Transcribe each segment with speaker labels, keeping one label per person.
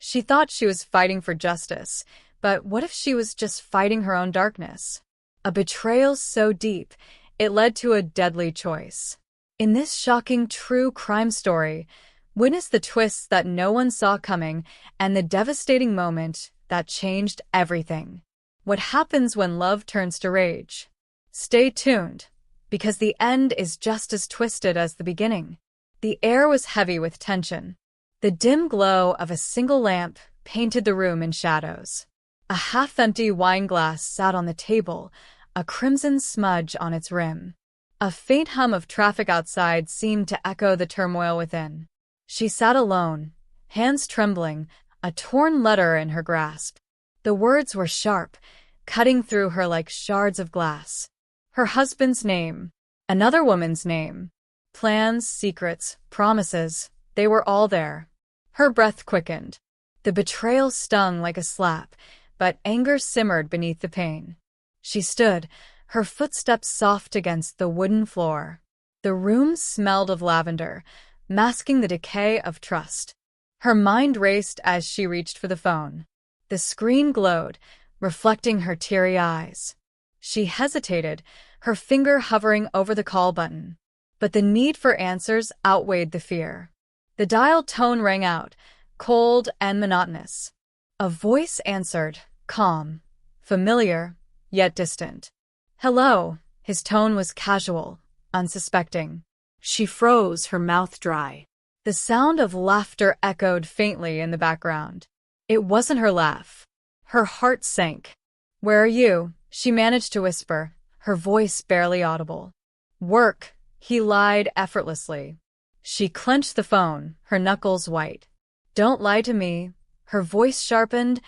Speaker 1: She thought she was fighting for justice, but what if she was just fighting her own darkness? A betrayal so deep, it led to a deadly choice. In this shocking true crime story, witness the twists that no one saw coming and the devastating moment that changed everything. What happens when love turns to rage? Stay tuned, because the end is just as twisted as the beginning. The air was heavy with tension. The dim glow of a single lamp painted the room in shadows. A half-empty wine glass sat on the table, a crimson smudge on its rim. A faint hum of traffic outside seemed to echo the turmoil within. She sat alone, hands trembling, a torn letter in her grasp. The words were sharp, cutting through her like shards of glass. Her husband's name, another woman's name. Plans, secrets, promises, they were all there. Her breath quickened. The betrayal stung like a slap, but anger simmered beneath the pain. She stood, her footsteps soft against the wooden floor. The room smelled of lavender, masking the decay of trust. Her mind raced as she reached for the phone. The screen glowed, reflecting her teary eyes. She hesitated, her finger hovering over the call button. But the need for answers outweighed the fear. The dial tone rang out, cold and monotonous. A voice answered, calm, familiar, yet distant. "Hello." His tone was casual, unsuspecting. She froze, her mouth dry. The sound of laughter echoed faintly in the background. It wasn't her laugh. Her heart sank. "Where are you?" she managed to whisper, her voice barely audible. "Work," he lied effortlessly. She clenched the phone, her knuckles white. "Don't lie to me." Her voice sharpened,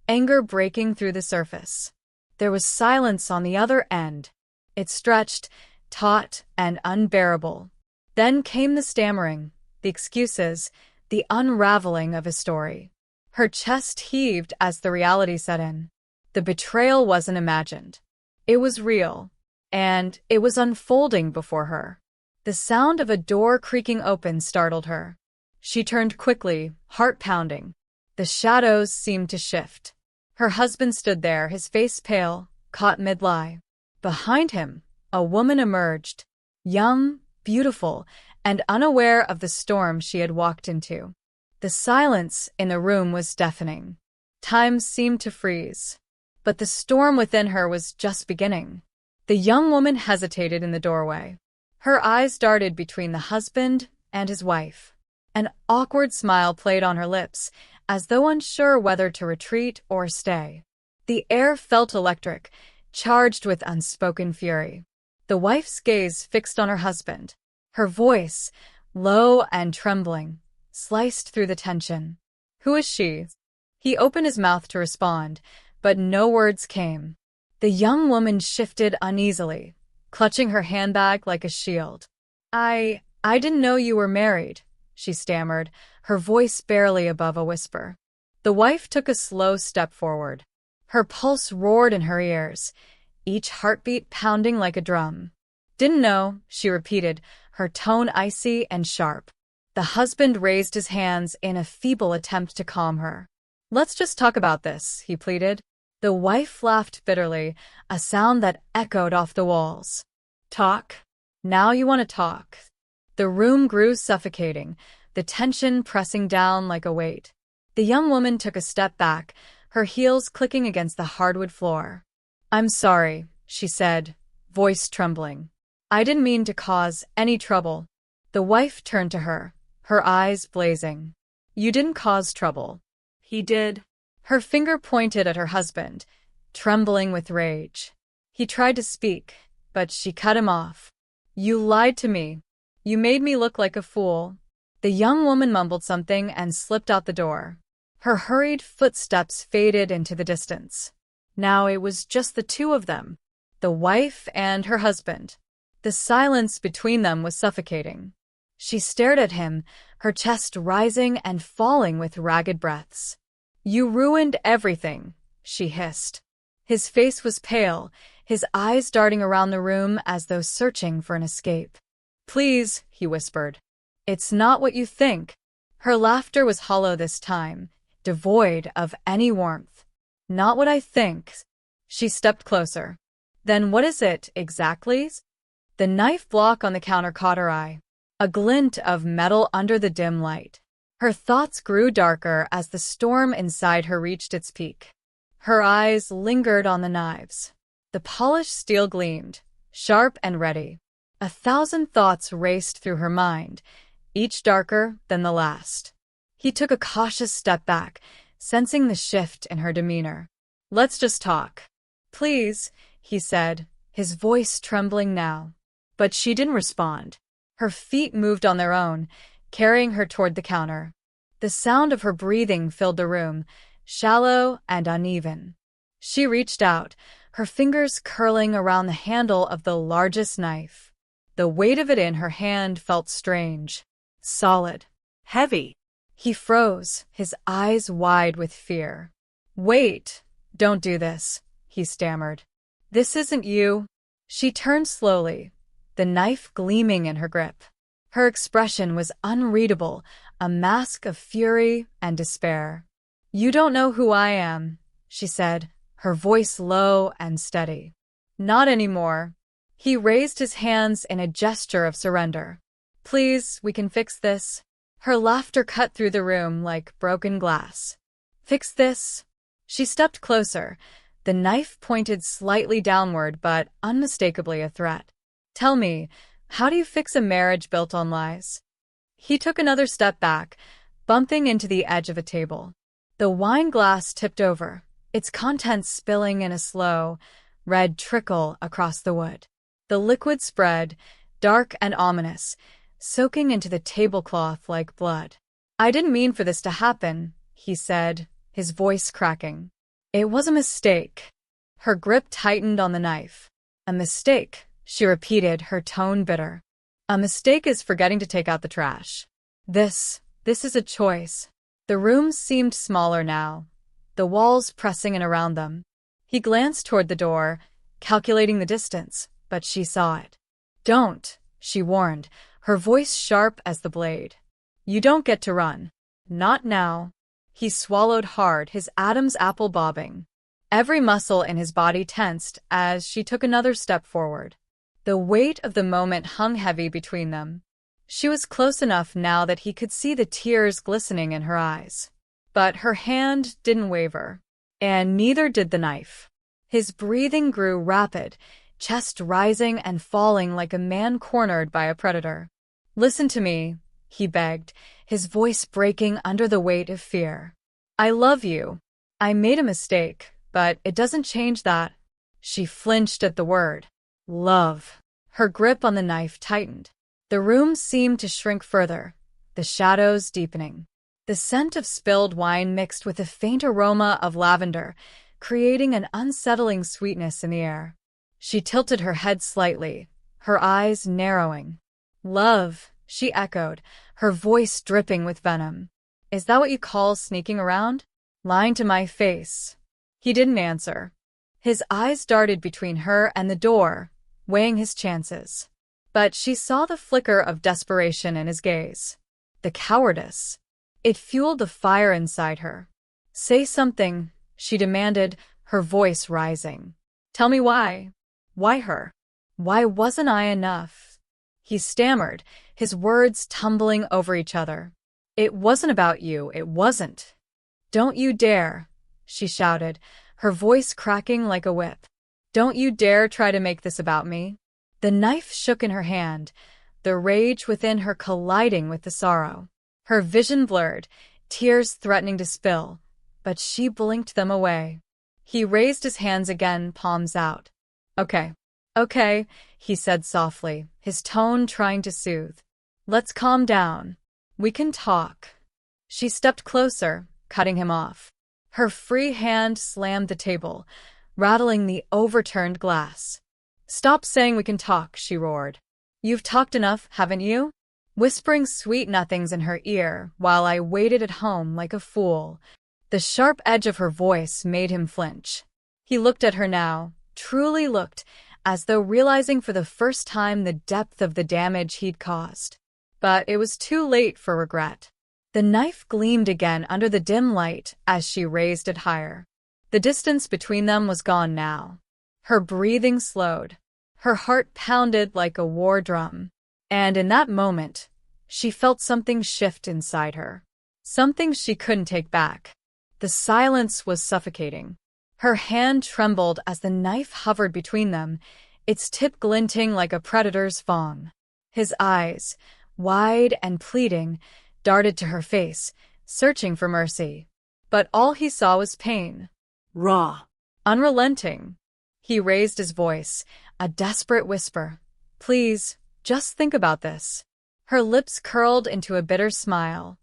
Speaker 1: anger breaking through the surface. There was silence on the other end. It stretched, taut and unbearable. Then came the stammering, the excuses, the unraveling of his story. Her chest heaved as the reality set in. The betrayal wasn't imagined. It was real, and it was unfolding before her. The sound of a door creaking open startled her. She turned quickly, heart pounding. The shadows seemed to shift. Her husband stood there, his face pale, caught mid-lie. Behind him, a woman emerged, young, beautiful, and unaware of the storm she had walked into. The silence in the room was deafening. Time seemed to freeze. But the storm within her was just beginning. The young woman hesitated in the doorway. Her eyes darted between the husband and his wife. An awkward smile played on her lips, as though unsure whether to retreat or stay. The air felt electric, charged with unspoken fury. The wife's gaze fixed on her husband. Her voice, low and trembling, sliced through the tension. "Who is she?" He opened his mouth to respond, but no words came. The young woman shifted uneasily, clutching her handbag like a shield. I didn't know you were married," she stammered, her voice barely above a whisper. The wife took a slow step forward. Her pulse roared in her ears, each heartbeat pounding like a drum. "Didn't know," she repeated, her tone icy and sharp. The husband raised his hands in a feeble attempt to calm her. "Let's just talk about this," he pleaded. The wife laughed bitterly, a sound that echoed off the walls. "Talk? Now you want to talk?" The room grew suffocating, the tension pressing down like a weight. The young woman took a step back, her heels clicking against the hardwood floor. "I'm sorry," she said, voice trembling. "I didn't mean to cause any trouble." The wife turned to her, her eyes blazing. "You didn't cause trouble. He did." Her finger pointed at her husband, trembling with rage. He tried to speak, but she cut him off. "You lied to me. You made me look like a fool." The young woman mumbled something and slipped out the door. Her hurried footsteps faded into the distance. Now it was just the two of them, the wife and her husband. The silence between them was suffocating. She stared at him, her chest rising and falling with ragged breaths. "You ruined everything," she hissed. His face was pale, his eyes darting around the room as though searching for an escape. "Please," he whispered. "It's not what you think." Her laughter was hollow this time, devoid of any warmth. Not what I think. She stepped closer. Then what is it, exactly? The knife block on the counter caught her eye. A glint of metal under the dim light. Her thoughts grew darker as the storm inside her reached its peak. Her eyes lingered on the knives. The polished steel gleamed, sharp and ready. 1,000 thoughts raced through her mind, each darker than the last. He took a cautious step back, sensing the shift in her demeanor. "Let's just talk." "Please," he said, his voice trembling now. But she didn't respond. Her feet moved on their own, carrying her toward the counter. The sound of her breathing filled the room, shallow and uneven. She reached out, her fingers curling around the handle of the largest knife. The weight of it in her hand felt strange, solid, heavy. He froze, his eyes wide with fear. "Wait, don't do this," he stammered. "This isn't you." She turned slowly, the knife gleaming in her grip. Her expression was unreadable, a mask of fury and despair. "You don't know who I am," she said, her voice low and steady. "Not anymore." He raised his hands in a gesture of surrender. "Please, we can fix this." Her laughter cut through the room like broken glass. "Fix this?" She stepped closer, the knife pointed slightly downward but unmistakably a threat. "Tell me, how do you fix a marriage built on lies?" He took another step back, bumping into the edge of a table. The wine glass tipped over, its contents spilling in a slow, red trickle across the wood. The liquid spread, dark and ominous, soaking into the tablecloth like blood. "I didn't mean for this to happen," he said, his voice cracking. "It was a mistake." Her grip tightened on the knife. "A mistake," she repeated, her tone bitter. "A mistake is forgetting to take out the trash. This is a choice." The room seemed smaller now, the walls pressing in around them. He glanced toward the door, calculating the distance, but she saw it. "Don't," she warned, her voice sharp as the blade. "You don't get to run. Not now." He swallowed hard, his Adam's apple bobbing. Every muscle in his body tensed as she took another step forward. The weight of the moment hung heavy between them. She was close enough now that he could see the tears glistening in her eyes. But her hand didn't waver, and neither did the knife. His breathing grew rapid, chest rising and falling like a man cornered by a predator. "Listen to me," he begged, his voice breaking under the weight of fear. "I love you. I made a mistake, but it doesn't change that." She flinched at the word. "Love." Her grip on the knife tightened. The room seemed to shrink further, the shadows deepening. The scent of spilled wine mixed with a faint aroma of lavender, creating an unsettling sweetness in the air. She tilted her head slightly, her eyes narrowing. "Love," she echoed, her voice dripping with venom. "Is that what you call sneaking around? Lying to my face?" He didn't answer. His eyes darted between her and the door, weighing his chances. But she saw the flicker of desperation in his gaze. The cowardice. It fueled the fire inside her. "Say something," she demanded, her voice rising. "Tell me why. Why her? Why wasn't I enough?" He stammered, his words tumbling over each other. "It wasn't about you, it wasn't." "Don't you dare," she shouted, her voice cracking like a whip. "Don't you dare try to make this about me." The knife shook in her hand, the rage within her colliding with the sorrow. Her vision blurred, tears threatening to spill, but she blinked them away. He raised his hands again, palms out. Okay, he said softly, his tone trying to soothe. "Let's calm down. We can talk." She stepped closer, cutting him off. Her free hand slammed the table, rattling the overturned glass. "Stop saying we can talk," she roared. "You've talked enough, haven't you?" Whispering sweet nothings in her ear while I waited at home like a fool. The sharp edge of her voice made him flinch. He looked at her now, truly looked, as though realizing for the first time the depth of the damage he'd caused. But it was too late for regret. The knife gleamed again under the dim light as she raised it higher. The distance between them was gone now. Her breathing slowed. Her heart pounded like a war drum. And in that moment, she felt something shift inside her. Something she couldn't take back. The silence was suffocating. Her hand trembled as the knife hovered between them, its tip glinting like a predator's fang. His eyes, wide and pleading, darted to her face, searching for mercy. But all he saw was pain. Raw. Unrelenting. He raised his voice, a desperate whisper. Please, just think about this. Her lips curled into a bitter smile.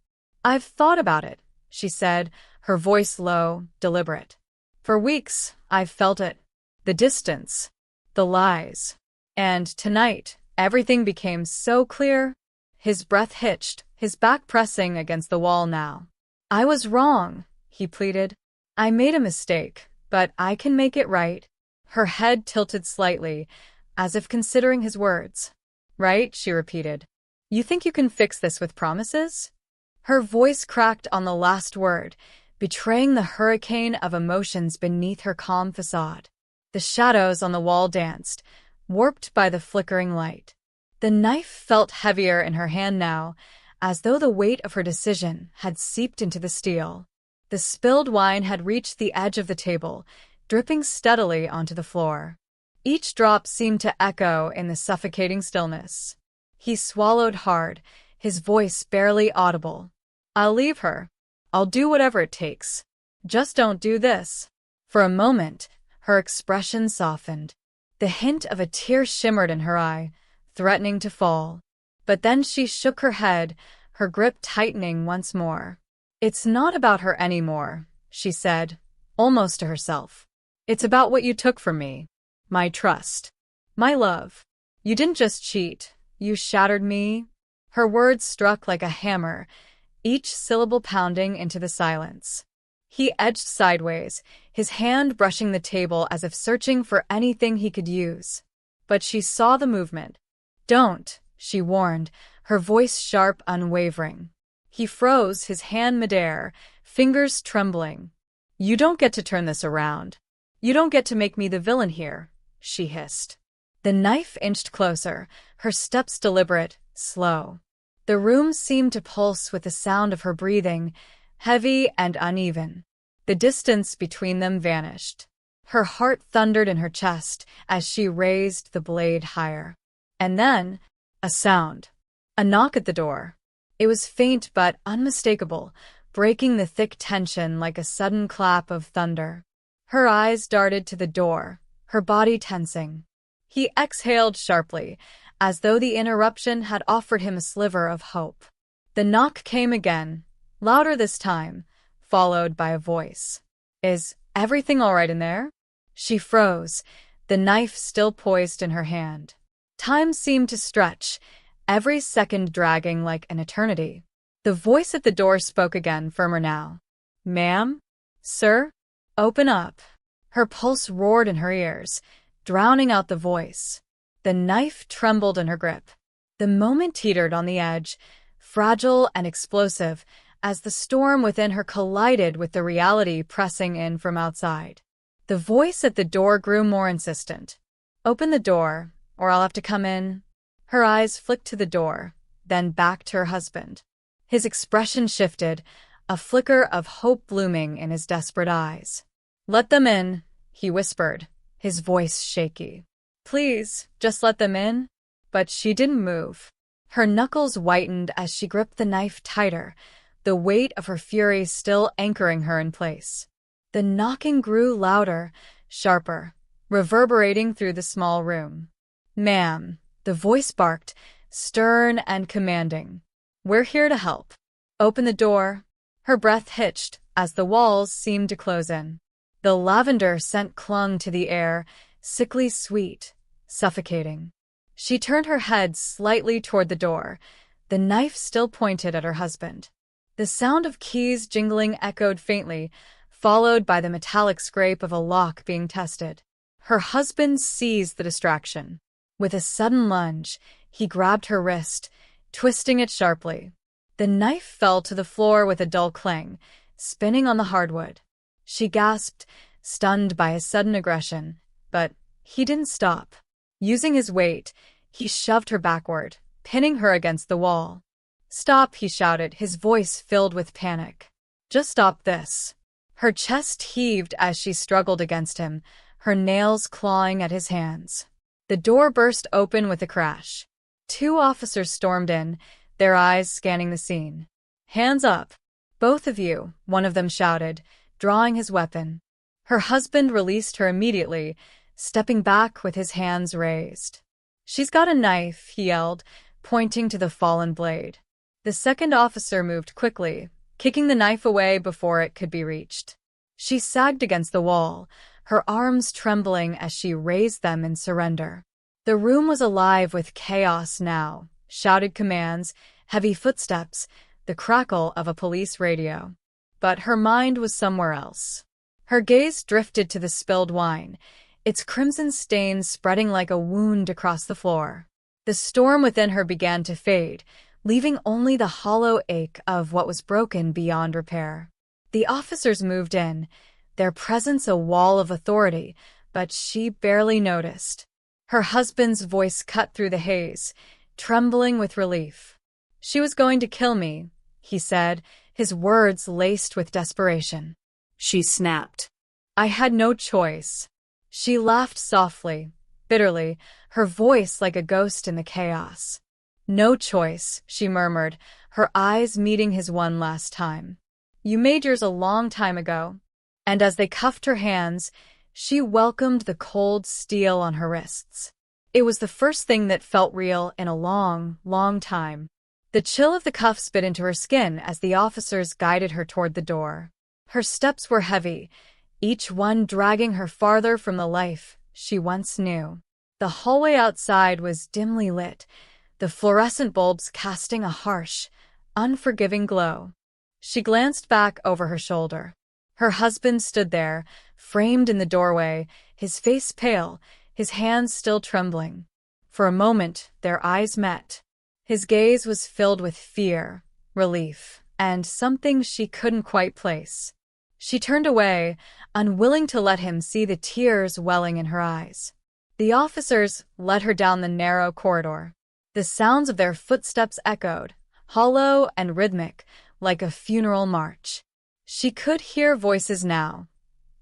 Speaker 1: I've thought about it, she said, her voice low, deliberate. For weeks, I've felt it. The distance. The lies. And tonight, everything became so clear. His breath hitched, his back pressing against the wall now. I was wrong, he pleaded. I made a mistake, but I can make it right. Her head tilted slightly, as if considering his words. Right, she repeated. You think you can fix this with promises? Her voice cracked on the last word, betraying the hurricane of emotions beneath her calm facade. The shadows on the wall danced, warped by the flickering light. The knife felt heavier in her hand now, as though the weight of her decision had seeped into the steel. The spilled wine had reached the edge of the table, dripping steadily onto the floor. Each drop seemed to echo in the suffocating stillness. He swallowed hard, his voice barely audible. I'll leave her. I'll do whatever it takes. Just don't do this. For a moment, her expression softened. The hint of a tear shimmered in her eye, threatening to fall. But then she shook her head, her grip tightening once more. It's not about her anymore, she said, almost to herself. It's about what you took from me. My trust. My love. You didn't just cheat. You shattered me. Her words struck like a hammer, each syllable pounding into the silence. He edged sideways, his hand brushing the table as if searching for anything he could use. But she saw the movement. Don't, she warned, her voice sharp, unwavering. He froze, his hand midair, fingers trembling. You don't get to turn this around. You don't get to make me the villain here, she hissed. The knife inched closer, her steps deliberate, slow. The room seemed to pulse with the sound of her breathing, heavy and uneven. The distance between them vanished. Her heart thundered in her chest as she raised the blade higher. And then, a sound. A knock at the door. It was faint but unmistakable, breaking the thick tension like a sudden clap of thunder. Her eyes darted to the door, her body tensing. He exhaled sharply, as though the interruption had offered him a sliver of hope. The knock came again, louder this time, followed by a voice. Is everything all right in there? She froze, the knife still poised in her hand. Time seemed to stretch, every second dragging like an eternity. The voice at the door spoke again, firmer now. Ma'am? Sir? Open up. Her pulse roared in her ears, drowning out the voice. The knife trembled in her grip. The moment teetered on the edge, fragile and explosive, as the storm within her collided with the reality pressing in from outside. The voice at the door grew more insistent. Open the door, or I'll have to come in. Her eyes flicked to the door, then back to her husband. His expression shifted, a flicker of hope blooming in his desperate eyes. Let them in, he whispered, his voice shaky. Please, just let them in. But she didn't move. Her knuckles whitened as she gripped the knife tighter, the weight of her fury still anchoring her in place. The knocking grew louder, sharper, reverberating through the small room. Ma'am, the voice barked, stern and commanding. We're here to help. Open the door. Her breath hitched as the walls seemed to close in. The lavender scent clung to the air, sickly sweet, suffocating. She turned her head slightly toward the door, the knife still pointed at her husband. The sound of keys jingling echoed faintly, followed by the metallic scrape of a lock being tested. Her husband seized the distraction. With a sudden lunge, he grabbed her wrist, twisting it sharply. The knife fell to the floor with a dull clang, spinning on the hardwood. She gasped, stunned by his sudden aggression, but he didn't stop. Using his weight, he shoved her backward, pinning her against the wall. "Stop," he shouted, his voice filled with panic. "Just stop this." Her chest heaved as she struggled against him, her nails clawing at his hands. The door burst open with a crash. 2 officers stormed in, their eyes scanning the scene. "Hands up, both of you," one of them shouted, drawing his weapon. Her husband released her immediately, stepping back with his hands raised. "She's got a knife," he yelled, pointing to the fallen blade. The second officer moved quickly, kicking the knife away before it could be reached. She sagged against the wall, her arms trembling as she raised them in surrender. The room was alive with chaos now, shouted commands, heavy footsteps, the crackle of a police radio. But her mind was somewhere else. Her gaze drifted to the spilled wine, its crimson stains spreading like a wound across the floor. The storm within her began to fade, leaving only the hollow ache of what was broken beyond repair. The officers moved in, their presence a wall of authority, but she barely noticed. Her husband's voice cut through the haze, trembling with relief. "She was going to kill me," he said, his words laced with desperation. She snapped. "I had no choice." She laughed softly, bitterly, her voice like a ghost in the chaos. "No choice," she murmured, her eyes meeting his one last time. "You made yours a long time ago." And as they cuffed her hands, she welcomed the cold steel on her wrists. It was the first thing that felt real in a long, long time. The chill of the cuffs bit into her skin as the officers guided her toward the door. Her steps were heavy, each one dragging her farther from the life she once knew. The hallway outside was dimly lit, the fluorescent bulbs casting a harsh, unforgiving glow. She glanced back over her shoulder. Her husband stood there, framed in the doorway, his face pale, his hands still trembling. For a moment, their eyes met. His gaze was filled with fear, relief, and something she couldn't quite place. She turned away, unwilling to let him see the tears welling in her eyes. The officers led her down the narrow corridor. The sounds of their footsteps echoed, hollow and rhythmic, like a funeral march. She could hear voices now,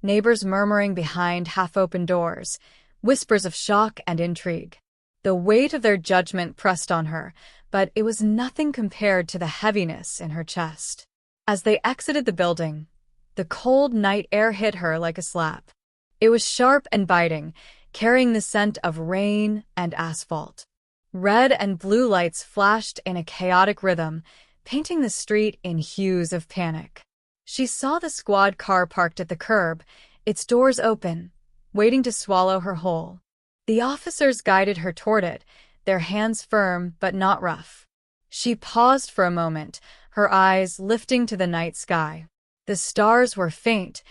Speaker 1: neighbors murmuring behind half-open doors, whispers of shock and intrigue. The weight of their judgment pressed on her, but it was nothing compared to the heaviness in her chest. As they exited the building, the cold night air hit her like a slap. It was sharp and biting, carrying the scent of rain and asphalt. Red and blue lights flashed in a chaotic rhythm, painting the street in hues of panic. She saw the squad car parked at the curb, its doors open, waiting to swallow her whole. The officers guided her toward it, their hands firm but not rough. She paused for a moment, her eyes lifting to the night sky. The stars were faint,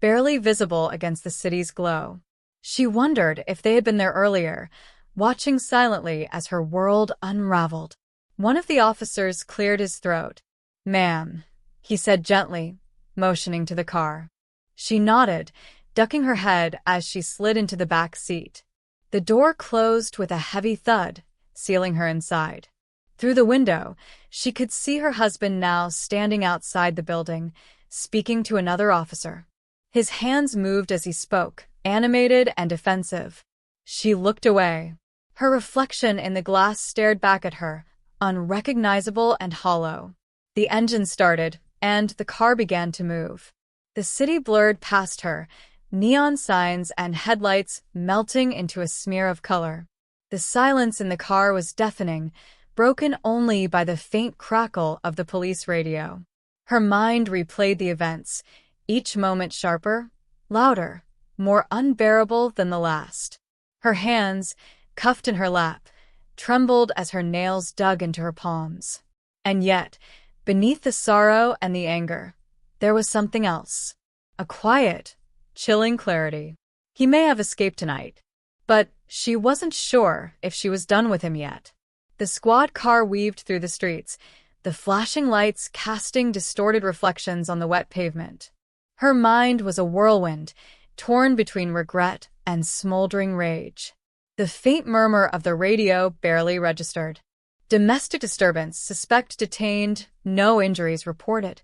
Speaker 1: barely visible against the city's glow. She wondered if they had been there earlier, watching silently as her world unraveled. One of the officers cleared his throat. "Ma'am," he said gently, motioning to the car. She nodded, ducking her head as she slid into the back seat. The door closed with a heavy thud, sealing her inside. Through the window, she could see her husband now standing outside the building, speaking to another officer. His hands moved as he spoke, animated and defensive. She looked away. Her reflection in the glass stared back at her, unrecognizable and hollow. The engine started, and the car began to move. The city blurred past her, neon signs and headlights melting into a smear of color. The silence in the car was deafening, broken only by the faint crackle of the police radio. Her mind replayed the events, each moment sharper, louder, more unbearable than the last. Her hands, cuffed in her lap, trembled as her nails dug into her palms. And yet, beneath the sorrow and the anger, there was something else. A quiet, chilling clarity. He may have escaped tonight, but she wasn't sure if she was done with him yet. The squad car weaved through the streets, the flashing lights casting distorted reflections on the wet pavement. Her mind was a whirlwind, torn between regret and smoldering rage. The faint murmur of the radio barely registered. Domestic disturbance, suspect detained, no injuries reported.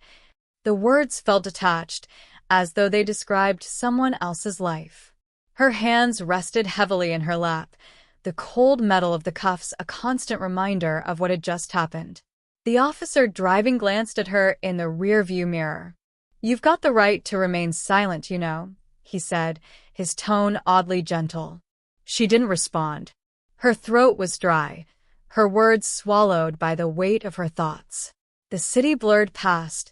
Speaker 1: The words felt detached, as though they described someone else's life. Her hands rested heavily in her lap, the cold metal of the cuffs a constant reminder of what had just happened. The officer driving glanced at her in the rearview mirror. "You've got the right to remain silent, you know," he said, his tone oddly gentle. She didn't respond. Her throat was dry, her words swallowed by the weight of her thoughts. The city blurred past,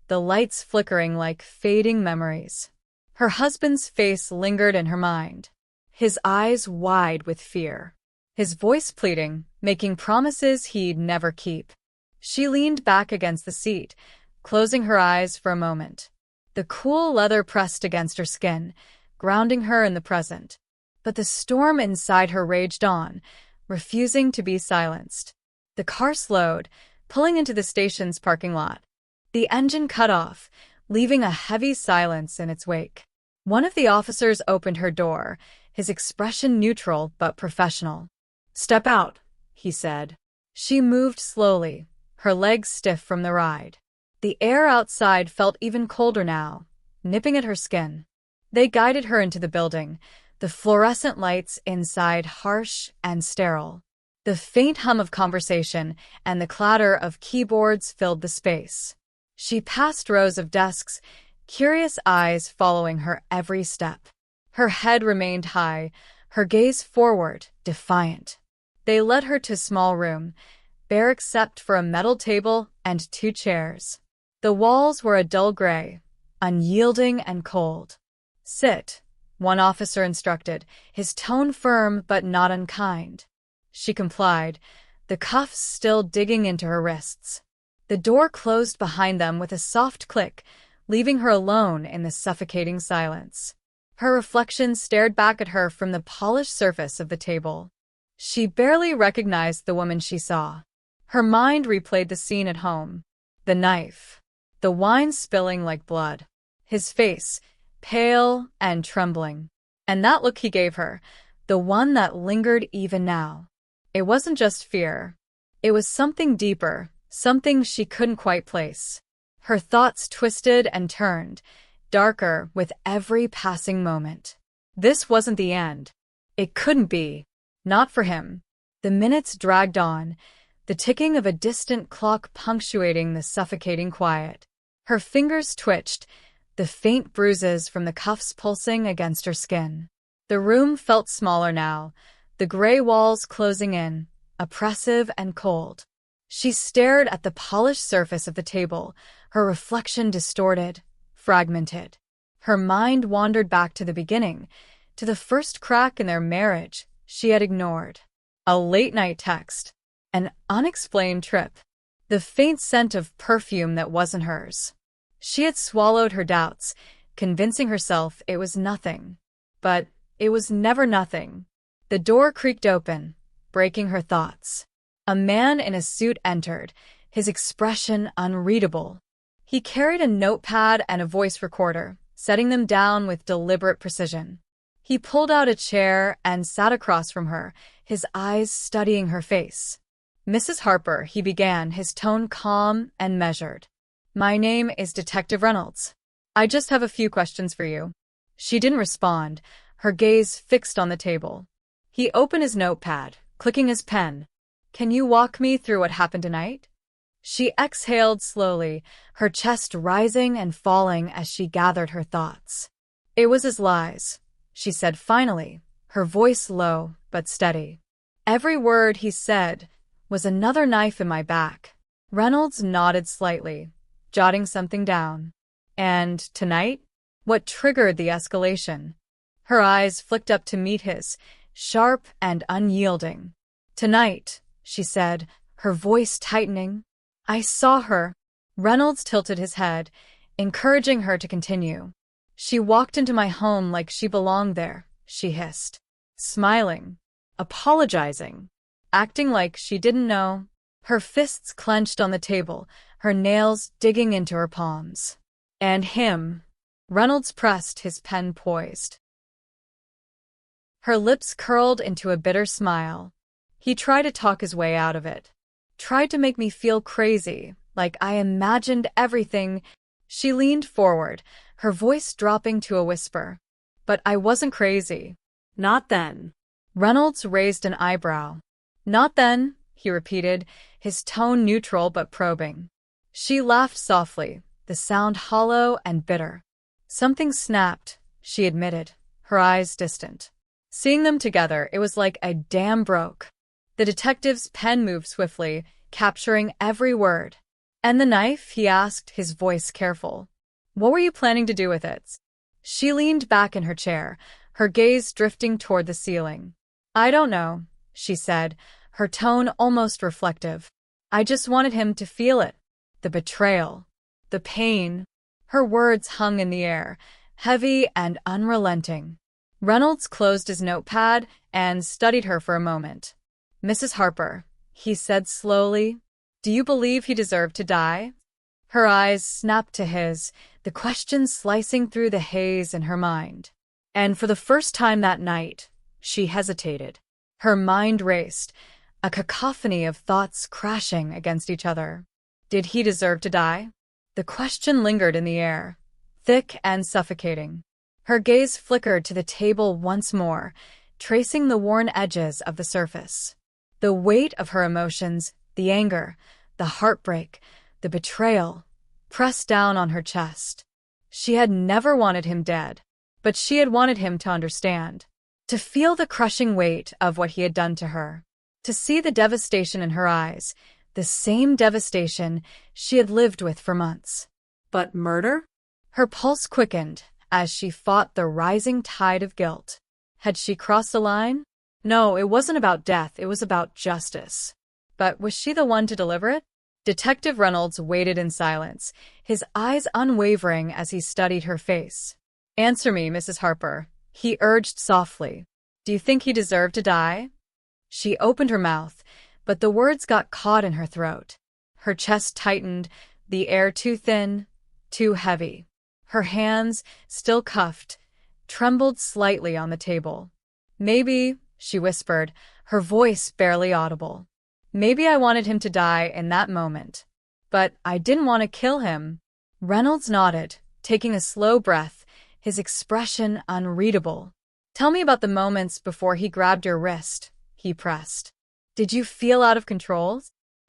Speaker 1: the lights flickering like fading memories. Her husband's face lingered in her mind, his eyes wide with fear, his voice pleading, making promises he'd never keep. She leaned back against the seat, closing her eyes for a moment. The cool leather pressed against her skin, grounding her in the present. But the storm inside her raged on, refusing to be silenced. The car slowed, pulling into the station's parking lot. The engine cut off, leaving a heavy silence in its wake. One of the officers opened her door, his expression neutral but professional. "Step out," he said. She moved slowly, her legs stiff from the ride. The air outside felt even colder now, nipping at her skin. They guided her into the building, the fluorescent lights inside harsh and sterile. The faint hum of conversation and the clatter of keyboards filled the space. She passed rows of desks, curious eyes following her every step. Her head remained high, her gaze forward, defiant. They led her to a small room, bare except for a metal table and 2 chairs. The walls were a dull gray, unyielding and cold. "Sit," one officer instructed, his tone firm but not unkind. She complied, the cuffs still digging into her wrists. The door closed behind them with a soft click, leaving her alone in the suffocating silence. Her reflection stared back at her from the polished surface of the table. She barely recognized the woman she saw. Her mind replayed the scene at home. The knife. The wine spilling like blood. His face, pale and trembling. And that look he gave her, the one that lingered even now. It wasn't just fear. It was something deeper, something she couldn't quite place. Her thoughts twisted and turned, darker with every passing moment. This wasn't the end. It couldn't be. Not for him. The minutes dragged on, the ticking of a distant clock punctuating the suffocating quiet. Her fingers twitched, the faint bruises from the cuffs pulsing against her skin. The room felt smaller now, the gray walls closing in, oppressive and cold. She stared at the polished surface of the table, her reflection distorted, fragmented. Her mind wandered back to the beginning, to the first crack in their marriage she had ignored. A late-night text. An unexplained trip. The faint scent of perfume that wasn't hers. She had swallowed her doubts, convincing herself it was nothing. But it was never nothing. The door creaked open, breaking her thoughts. A man in a suit entered, his expression unreadable. He carried a notepad and a voice recorder, setting them down with deliberate precision. He pulled out a chair and sat across from her, his eyes studying her face. "Mrs. Harper," he began, his tone calm and measured. "My name is Detective Reynolds. I just have a few questions for you." She didn't respond, her gaze fixed on the table. He opened his notepad, clicking his pen. "Can you walk me through what happened tonight?" She exhaled slowly, her chest rising and falling as she gathered her thoughts. "It was his lies," she said finally, her voice low but steady. "Every word he said was another knife in my back." Reynolds nodded slightly, jotting something down. "And tonight? What triggered the escalation?" Her eyes flicked up to meet his, sharp and unyielding. "Tonight," she said, her voice tightening. "I saw her." Reynolds tilted his head, encouraging her to continue. "She walked into my home like she belonged there," she hissed. Smiling, apologizing, acting like she didn't know. Her fists clenched on the table, her nails digging into her palms. And him. Reynolds pressed, his pen poised. Her lips curled into a bitter smile. He tried to talk his way out of it. Tried to make me feel crazy, like I imagined everything. She leaned forward, her voice dropping to a whisper. But I wasn't crazy.
Speaker 2: Not then.
Speaker 1: Reynolds raised an eyebrow. Not then, he repeated, his tone neutral but probing. She laughed softly, the sound hollow and bitter. Something snapped, she admitted, her eyes distant. Seeing them together, it was like a dam broke. The detective's pen moved swiftly, capturing every word. And the knife, he asked, his voice careful. What were you planning to do with it? She leaned back in her chair, her gaze drifting toward the ceiling. I don't know, she said, her tone almost reflective. I just wanted him to feel it. The betrayal. The pain. Her words hung in the air, heavy and unrelenting. Reynolds closed his notepad and studied her for a moment. Mrs. Harper, he said slowly, do you believe he deserved to die? Her eyes snapped to his, the question slicing through the haze in her mind. And for the first time that night, she hesitated. Her mind raced, a cacophony of thoughts crashing against each other. Did he deserve to die? The question lingered in the air, thick and suffocating. Her gaze flickered to the table once more, tracing the worn edges of the surface. The weight of her emotions, the anger, the heartbreak, the betrayal, pressed down on her chest. She had never wanted him dead, but she had wanted him to understand, to feel the crushing weight of what he had done to her, to see the devastation in her eyes, the same devastation she had lived with for months.
Speaker 2: But murder?
Speaker 1: Her pulse quickened as she fought the rising tide of guilt. Had she crossed the line? No, it wasn't about death, it was about justice. But was she the one to deliver it? Detective Reynolds waited in silence, his eyes unwavering as he studied her face. Answer me, Mrs. Harper, he urged softly. Do you think he deserved to die? She opened her mouth, but the words got caught in her throat. Her chest tightened, the air too thin, too heavy. Her hands, still cuffed, trembled slightly on the table. Maybe, she whispered, her voice barely audible. Maybe I wanted him to die in that moment. But I didn't want to kill him. Reynolds nodded, taking a slow breath, his expression unreadable. Tell me about the moments before he grabbed your wrist, he pressed. Did you feel out of control?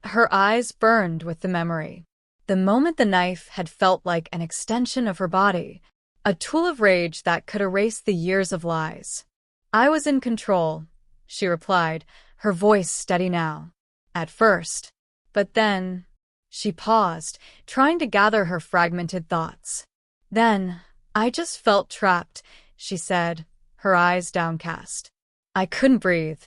Speaker 1: Her eyes burned with the memory. The moment the knife had felt like an extension of her body, a tool of rage that could erase the years of lies. I was in control, she replied, her voice steady now. At first. But then, she paused, trying to gather her fragmented thoughts. Then, I just felt trapped, she said, her eyes downcast. I couldn't breathe.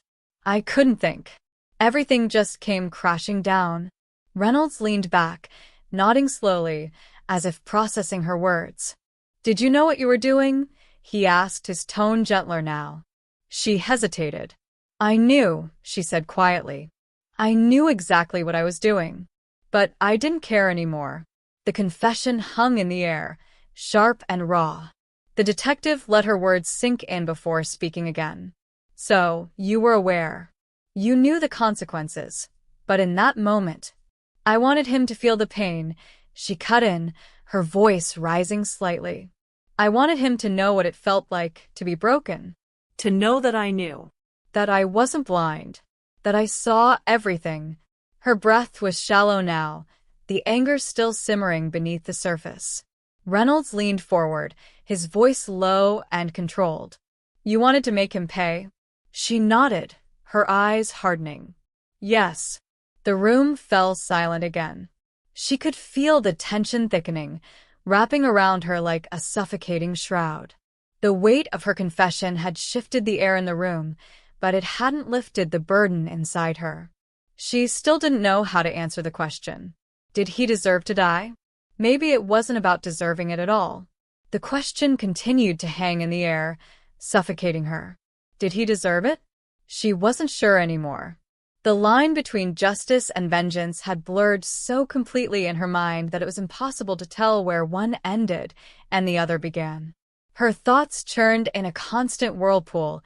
Speaker 1: I couldn't think. Everything just came crashing down. Reynolds leaned back, nodding slowly, as if processing her words. Did you know what you were doing? He asked, his tone gentler now. She hesitated. I knew, she said quietly. I knew exactly what I was doing. But I didn't care anymore. The confession hung in the air, sharp and raw. The detective let her words sink in before speaking again. So, you were aware. You knew the consequences. But in that moment, I wanted him to feel the pain. She cut in, her voice rising slightly. I wanted him to know what it felt like to be broken.
Speaker 2: To know that I knew.
Speaker 1: That I wasn't blind. That I saw everything. Her breath was shallow now, the anger still simmering beneath the surface. Reynolds leaned forward, his voice low and controlled. You wanted to make him pay? She nodded, her eyes hardening. Yes. The room fell silent again. She could feel the tension thickening, wrapping around her like a suffocating shroud. The weight of her confession had shifted the air in the room, but it hadn't lifted the burden inside her. She still didn't know how to answer the question. Did he deserve to die? Maybe it wasn't about deserving it at all. The question continued to hang in the air, suffocating her. Did he deserve it? She wasn't sure anymore. The line between justice and vengeance had blurred so completely in her mind that it was impossible to tell where one ended and the other began. Her thoughts churned in a constant whirlpool,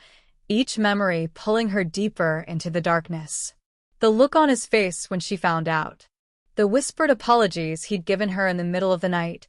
Speaker 1: each memory pulling her deeper into the darkness. The look on his face when she found out. The whispered apologies he'd given her in the middle of the night,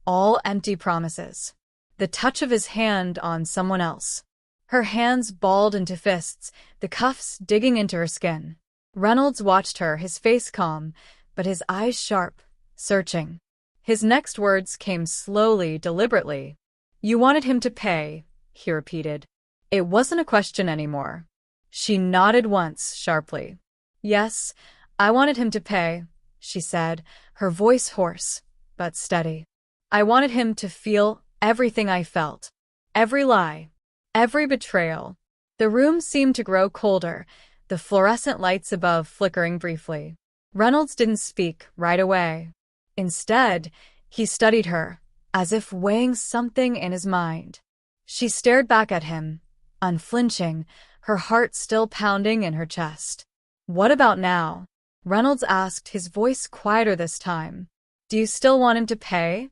Speaker 1: all empty promises. The touch of his hand on someone else. Her hands balled into fists, the cuffs digging into her skin. Reynolds watched her, his face calm, but his eyes sharp, searching. His next words came slowly, deliberately. "You wanted him to pay," he repeated. It wasn't a question anymore. She nodded once, sharply. "Yes, I wanted him to pay," she said, her voice hoarse, but steady. "I wanted him to feel everything I felt. Every lie. Every betrayal." The room seemed to grow colder, the fluorescent lights above flickering briefly. Reynolds didn't speak right away. Instead, he studied her, as if weighing something in his mind. She stared back at him, unflinching, her heart still pounding in her chest. "What about now?" Reynolds asked, his voice quieter this time. "Do you still want him to pay?"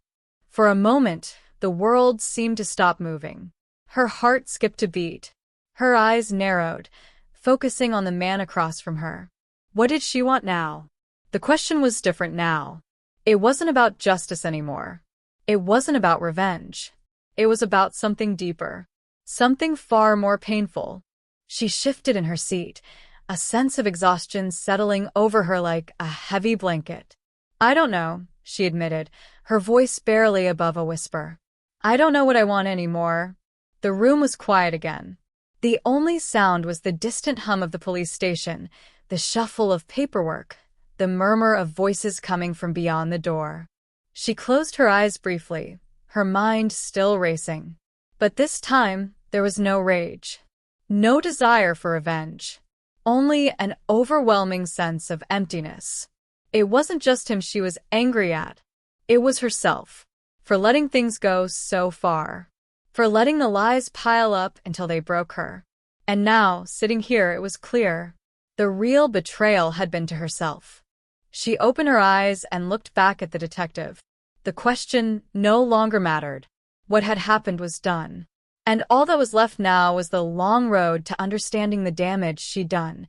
Speaker 1: For a moment, the world seemed to stop moving. Her heart skipped a beat. Her eyes narrowed, focusing on the man across from her. What did she want now? The question was different now. It wasn't about justice anymore. It wasn't about revenge. It was about something deeper. Something far more painful. She shifted in her seat, a sense of exhaustion settling over her like a heavy blanket. "I don't know," she admitted, her voice barely above a whisper. "I don't know what I want anymore." The room was quiet again. The only sound was the distant hum of the police station, the shuffle of paperwork, the murmur of voices coming from beyond the door. She closed her eyes briefly, her mind still racing. But this time, there was no rage. No desire for revenge. Only an overwhelming sense of emptiness. It wasn't just him she was angry at. It was herself, for letting things go so far. For letting the lies pile up until they broke her. And now, sitting here, it was clear. The real betrayal had been to herself. She opened her eyes and looked back at the detective. The question no longer mattered. What had happened was done. And all that was left now was the long road to understanding the damage she'd done,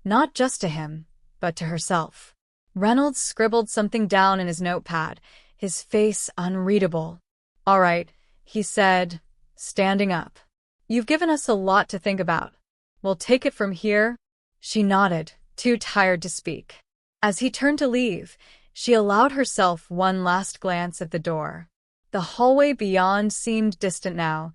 Speaker 1: not just to him, but to herself. Reynolds scribbled something down in his notepad, his face unreadable. "All right," he said, standing up. "You've given us a lot to think about. We'll take it from here." She nodded, too tired to speak. As he turned to leave, she allowed herself one last glance at the door. The hallway beyond seemed distant now,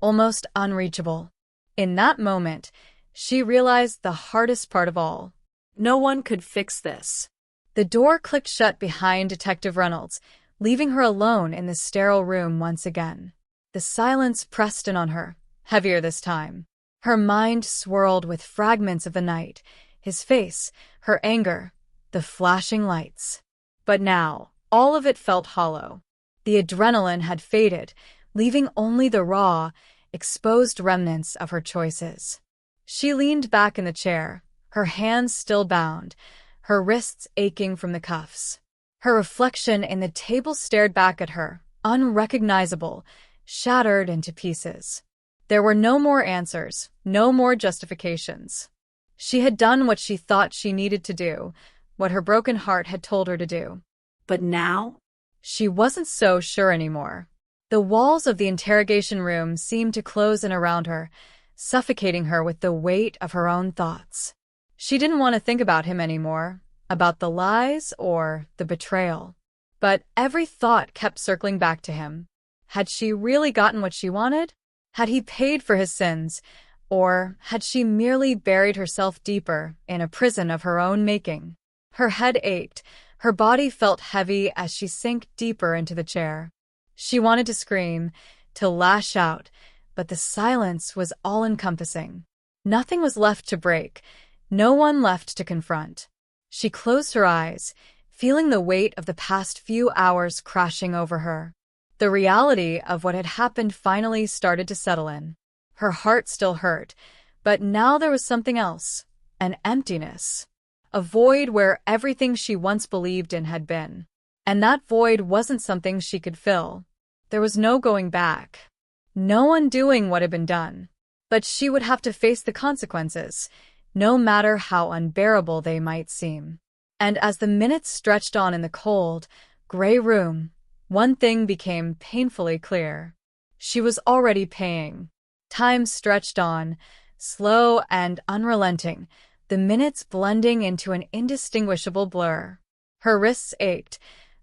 Speaker 1: almost unreachable. In that moment, she realized the hardest part of all. No one could fix this. The door clicked shut behind Detective Reynolds, leaving her alone in the sterile room once again. The silence pressed in on her, heavier this time. Her mind swirled with fragments of the night, his face, her anger, the flashing lights. But now, all of it felt hollow. The adrenaline had faded, leaving only the raw, exposed remnants of her choices. She leaned back in the chair, her hands still bound, her wrists aching from the cuffs. Her reflection in the table stared back at her, unrecognizable, shattered into pieces. There were no more answers, no more justifications. She had done what she thought she needed to do, what her broken heart had told her to do.
Speaker 2: But now?
Speaker 1: She wasn't so sure anymore. The walls of the interrogation room seemed to close in around her, suffocating her with the weight of her own thoughts. She didn't want to think about him anymore, about the lies or the betrayal. But every thought kept circling back to him. Had she really gotten what she wanted? Had he paid for his sins? Or had she merely buried herself deeper in a prison of her own making? Her head ached, her body felt heavy as she sank deeper into the chair. She wanted to scream, to lash out, but the silence was all-encompassing. Nothing was left to break, no one left to confront. She closed her eyes, feeling the weight of the past few hours crashing over her. The reality of what had happened finally started to settle in. Her heart still hurt, but now there was something else, an emptiness. A void where everything she once believed in had been. And that void wasn't something she could fill. There was no going back. No undoing what had been done. But she would have to face the consequences, no matter how unbearable they might seem. And as the minutes stretched on in the cold, gray room, one thing became painfully clear. She was already paying. Time stretched on, slow and unrelenting, the minutes blending into an indistinguishable blur. Her wrists ached,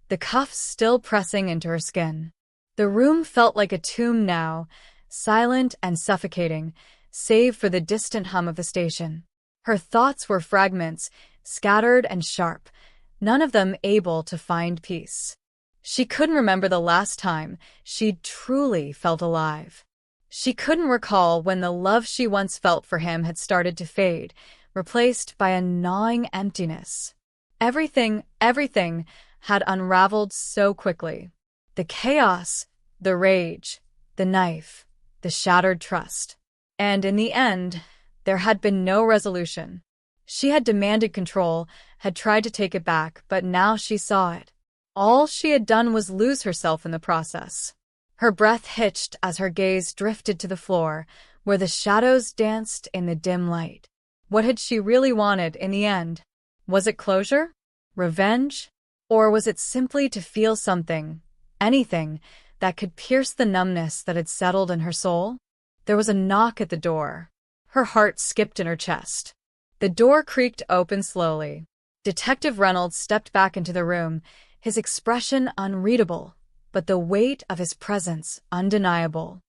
Speaker 1: the cuffs still pressing into her skin. The room felt like a tomb now, silent and suffocating, save for the distant hum of the station. Her thoughts were fragments, scattered and sharp, none of them able to find peace. She couldn't remember the last time she'd truly felt alive. She couldn't recall when the love she once felt for him had started to fade, replaced by a gnawing emptiness. Everything had unraveled so quickly. The chaos, the rage, the knife, the shattered trust. And in the end, there had been no resolution. She had demanded control, had tried to take it back, but now she saw it. All she had done was lose herself in the process. Her breath hitched as her gaze drifted to the floor, where the shadows danced in the dim light. What had she really wanted in the end? Was it closure? Revenge? Or was it simply to feel something, anything, that could pierce the numbness that had settled in her soul? There was a knock at the door. Her heart skipped in her chest. The door creaked open slowly. Detective Reynolds stepped back into the room, his expression unreadable, but the weight of his presence undeniable.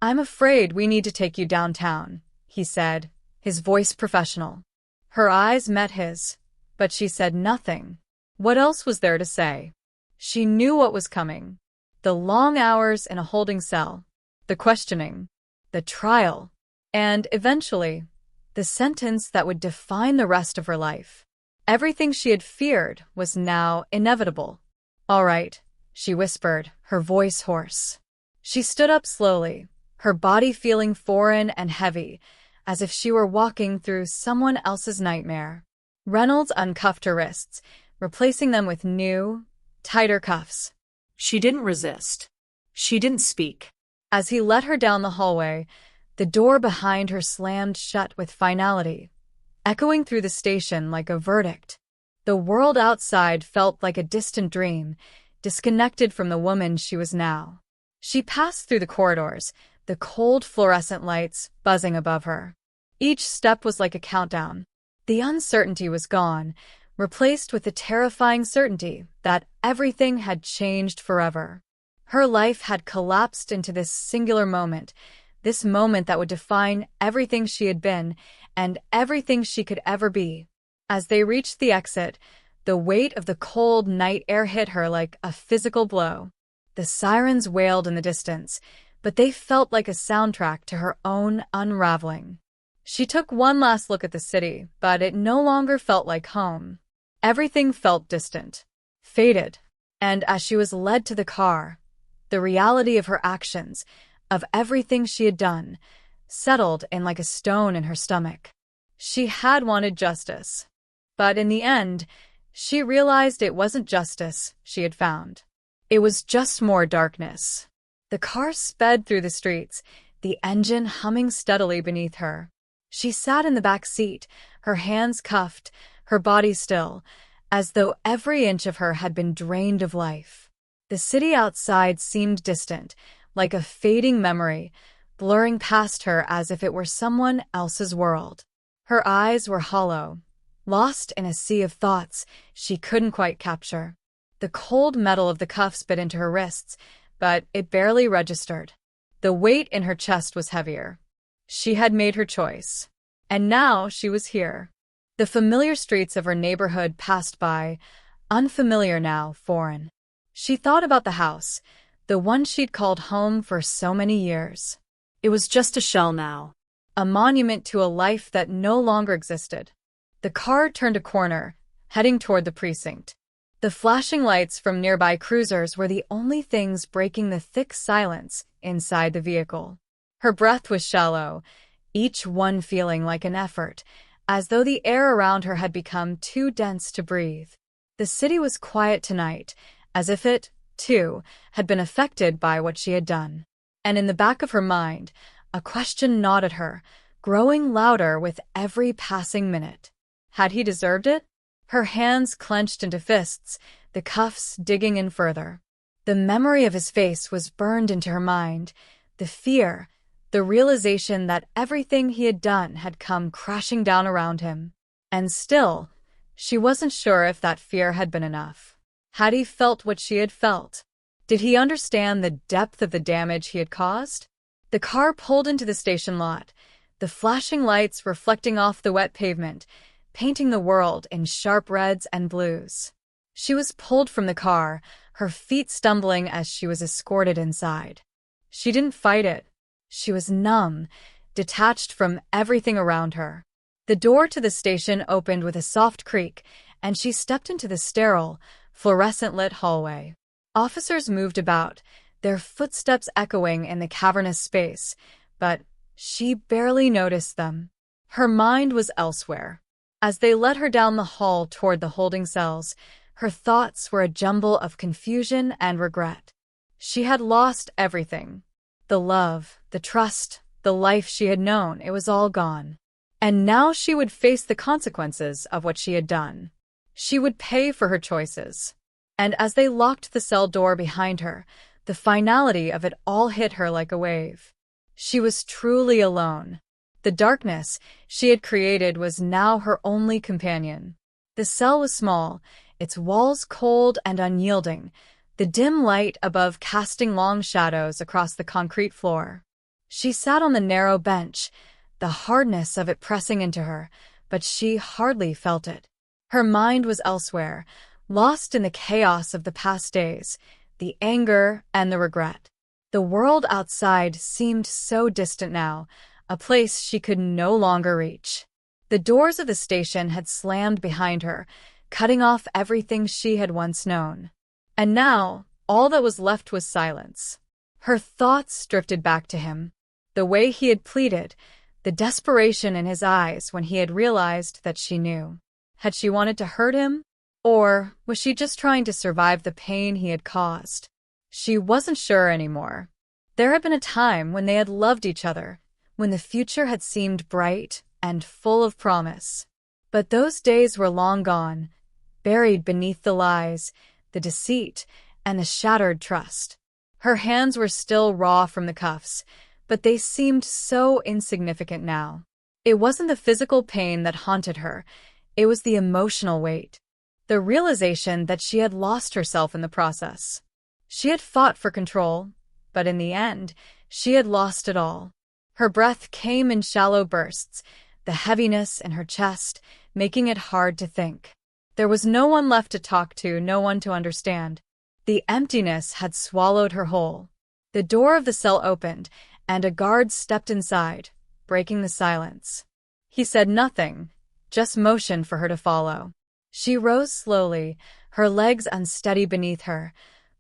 Speaker 1: "I'm afraid we need to take you downtown," he said, his voice professional. Her eyes met his, but she said nothing. What else was there to say? She knew what was coming. The long hours in a holding cell, the questioning, the trial, and eventually, the sentence that would define the rest of her life. Everything she had feared was now inevitable. "All right," she whispered, her voice hoarse. She stood up slowly, her body feeling foreign and heavy, as if she were walking through someone else's nightmare. Reynolds uncuffed her wrists, replacing them with new, tighter cuffs.
Speaker 2: She didn't resist. She didn't speak.
Speaker 1: As he led her down the hallway, the door behind her slammed shut with finality, echoing through the station like a verdict. The world outside felt like a distant dream, disconnected from the woman she was now. She passed through the corridors, the cold fluorescent lights buzzing above her. Each step was like a countdown. The uncertainty was gone, replaced with the terrifying certainty that everything had changed forever. Her life had collapsed into this singular moment, this moment that would define everything she had been and everything she could ever be. As they reached the exit, the weight of the cold night air hit her like a physical blow. The sirens wailed in the distance, but they felt like a soundtrack to her own unraveling. She took one last look at the city, but it no longer felt like home. Everything felt distant, faded, and as she was led to the car, the reality of her actions, of everything she had done, settled in like a stone in her stomach. She had wanted justice, but in the end, she realized it wasn't justice she had found. It was just more darkness. The car sped through the streets, the engine humming steadily beneath her. She sat in the back seat, her hands cuffed, her body still, as though every inch of her had been drained of life. The city outside seemed distant, like a fading memory, blurring past her as if it were someone else's world. Her eyes were hollow, lost in a sea of thoughts she couldn't quite capture. The cold metal of the cuffs bit into her wrists, but it barely registered. The weight in her chest was heavier. She had made her choice, and now she was here. The familiar streets of her neighborhood passed by, unfamiliar now, foreign. She thought about the house, the one she'd called home for so many years.
Speaker 2: It was just a shell now.
Speaker 1: A monument to a life that no longer existed. The car turned a corner, heading toward the precinct. The flashing lights from nearby cruisers were the only things breaking the thick silence inside the vehicle. Her breath was shallow, each one feeling like an effort, as though the air around her had become too dense to breathe. The city was quiet tonight, as if it, too, had been affected by what she had done. And in the back of her mind, a question gnawed at her, growing louder with every passing minute. Had he deserved it? Her hands clenched into fists, the cuffs digging in further. The memory of his face was burned into her mind, the fear, the realization that everything he had done had come crashing down around him. And still, she wasn't sure if that fear had been enough. Had he felt what she had felt? Did he understand the depth of the damage he had caused? The car pulled into the station lot, the flashing lights reflecting off the wet pavement, painting the world in sharp reds and blues. She was pulled from the car, her feet stumbling as she was escorted inside. She didn't fight it. She was numb, detached from everything around her. The door to the station opened with a soft creak, and she stepped into the sterile, fluorescent-lit hallway. Officers moved about, their footsteps echoing in the cavernous space, but she barely noticed them. Her mind was elsewhere. As they led her down the hall toward the holding cells, her thoughts were a jumble of confusion and regret. She had lost everything. The love, the trust, the life she had known, it was all gone. And now she would face the consequences of what she had done. She would pay for her choices. And as they locked the cell door behind her, the finality of it all hit her like a wave. She was truly alone. The darkness she had created was now her only companion. The cell was small, its walls cold and unyielding, the dim light above casting long shadows across the concrete floor. She sat on the narrow bench, the hardness of it pressing into her, but she hardly felt it. Her mind was elsewhere, lost in the chaos of the past days, the anger and the regret. The world outside seemed so distant now, a place she could no longer reach. The doors of the station had slammed behind her, cutting off everything she had once known. And now, all that was left was silence. Her thoughts drifted back to him. The way he had pleaded, the desperation in his eyes when he had realized that she knew. Had she wanted to hurt him? Or was she just trying to survive the pain he had caused? She wasn't sure anymore. There had been a time when they had loved each other, when the future had seemed bright and full of promise. But those days were long gone, buried beneath the lies, the deceit, and the shattered trust. Her hands were still raw from the cuffs, but they seemed so insignificant now. It wasn't the physical pain that haunted her, it was the emotional weight. The realization that she had lost herself in the process. She had fought for control, but in the end, she had lost it all. Her breath came in shallow bursts, the heaviness in her chest, making it hard to think. There was no one left to talk to, no one to understand. The emptiness had swallowed her whole. The door of the cell opened, and a guard stepped inside, breaking the silence. He said nothing, just motioned for her to follow. She rose slowly, her legs unsteady beneath her,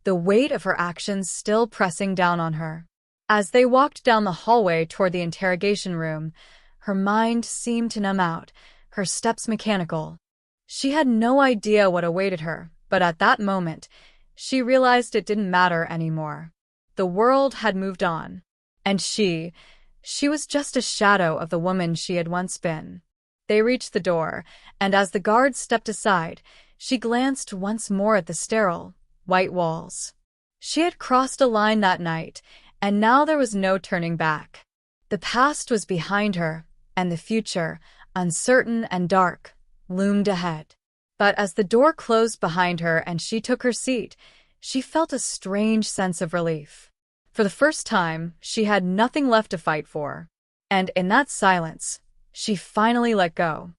Speaker 1: the weight of her actions still pressing down on her. As they walked down the hallway toward the interrogation room, her mind seemed to numb out, her steps mechanical. She had no idea what awaited her, but at that moment, she realized it didn't matter anymore. The world had moved on. And she was just a shadow of the woman she had once been. They reached the door, and as the guard stepped aside, she glanced once more at the sterile, white walls. She had crossed a line that night, and now there was no turning back. The past was behind her, and the future, uncertain and dark, loomed ahead. But as the door closed behind her and she took her seat, she felt a strange sense of relief. For the first time, she had nothing left to fight for. And in that silence, she finally let go.